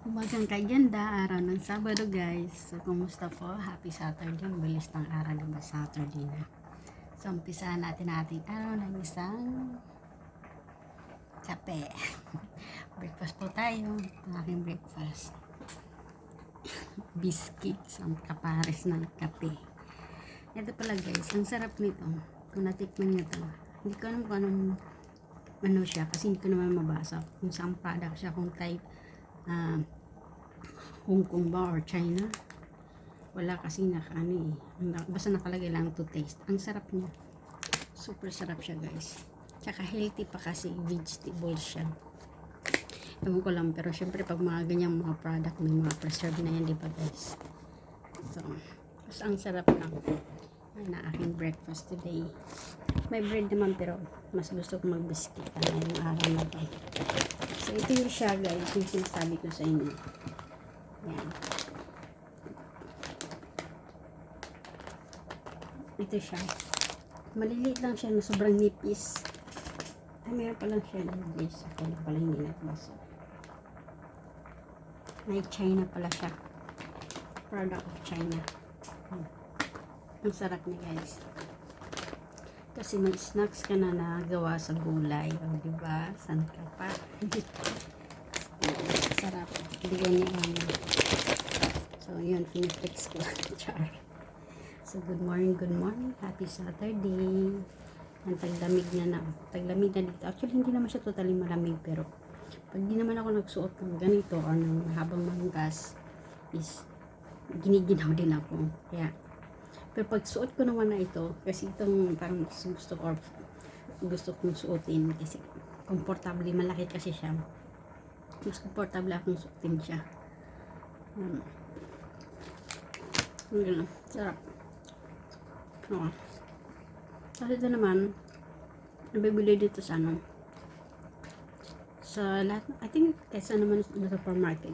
Umagang kaganda, araw ng Sabado guys. So, kumusta po? Happy Saturday. Bilis ng araw, diba? Saturday na. So, umpisahan natin ating araw ng isang kape. Breakfast po tayo. Ang aking breakfast. Biscuits, ang kapares ng kape. Ito pala guys, ang sarap nito. Kung natikman nyo to, hindi ko alam kung anong ano siya, kasi hindi ko naman mabasa kung saan product siya, kung type Hong Kong ba or China. Wala kasi basta nakalagay lang to taste. Ang sarap niya, super sarap siya guys, tsaka healthy pa kasi vegetable siya. Ewan ko lang, pero syempre pag mga ganyang mga product may mga preserve na yan, diba guys? So basta ang sarap lang na aking breakfast today. May bread naman, pero mas gusto ko mag-biscuit ngayong araw na to. So ito yung siya guys, yung sinasabi ko sa inyo. Yan. Ito siya. Maliliit lang siya na sobrang nipis. Ay, meron pa lang siya guys. Ako na pala hindi nagbasa. May China pala siya. Product of China. Ang sarap niya guys. Kasi may snacks ka na nagawa sa gulay. O diba? San ka pa? Sarap. Bigyan niya ang so yun, finiflex ko. Char. So good morning. Happy Saturday. Ang taglamig na taglamig na dito. Actually hindi naman siya totally malamig, pero pag di naman ako nagsuot ng ganito o ng habang manggas is giniginaw din ako. Kaya pero pag suot ko naman na ito, kasi itong parang gusto kong suotin kasi komportable, malaki kasi siya. Mas komportable akong suotin siya. Sarap. Kasi ito naman, nabibili dito sa sa lahat, I think kaysa naman sa supermarket.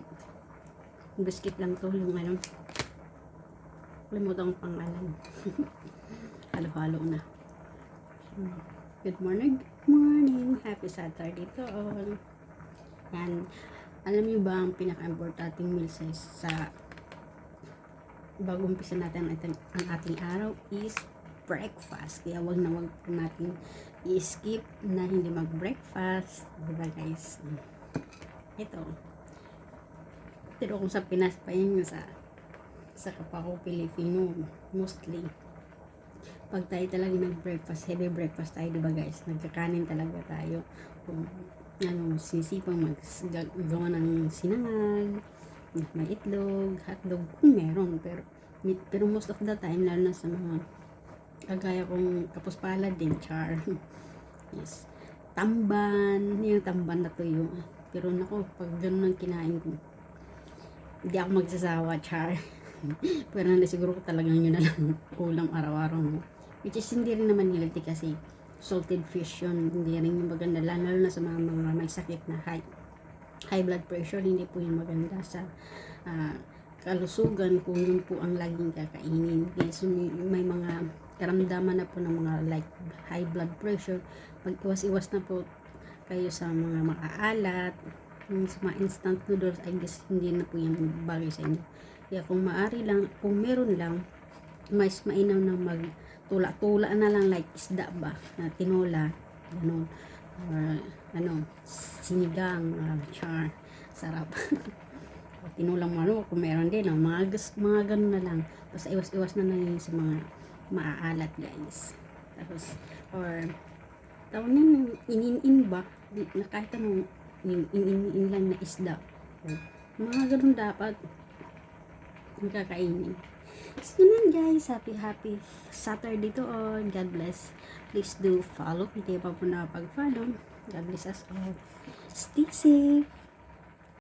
Biscuit lang to, yung limutan ko pangalan. Halo-halo na. Good morning. Happy Saturday to all. Yan. Alam niyo ba ang pinaka-importanting meal sa bago umpisa natin ang ating araw is breakfast. Kaya wag natin i-skip na hindi mag-breakfast. Diba guys? Ito. Pero kung sa Pinas pa yun, sa kapako Pilipino, mostly pag tayo talaga nag-breakfast, heavy breakfast tayo, diba guys? Nagkakanin talaga tayo. Kung sisipang maggawa ng sinangag, may itlog, hotdog, kung meron. Pero most of the time, lalo na sa mga kagaya kong kapuspalad din, char. Yes. Tamban, yung tamban na tuyo. Pero nako, pag ganun ang kinain ko, hindi ako magsasawa, char. Pero siguro ko talagang yun na lang ulam araw-araw mo. Which is hindi rin naman healthy kasi salted fish yun. Hindi rin yung maganda. Lalo na sa mga may sakit na high blood pressure. Hindi po yung maganda sa kalusugan kung yun po ang laging kakainin. Yes, may mga karamdaman na po ng mga like high blood pressure. Pag-iwas-iwas na po kayo sa mga maaalat, sa mga instant noodles. I guess hindi na po yung bagay sa inyo. Kaya kung maaari lang, kung meron lang, mas mainam na magtula-tula na lang like isda ba, na tinola, ganun, or sinigang, char, sarap. Tinulang kung meron din, mga ganun na lang. Tapos iwas-iwas na lang sa mga maaalat guys. Tapos, or tawag nyo, inin ba, kahit anong inin lang na isda. Mga ganun dapat kakainin. So yun guys, happy Saturday to all. God bless. Please do follow. Hindi pa po na pag-follow. God bless us all. Stay safe.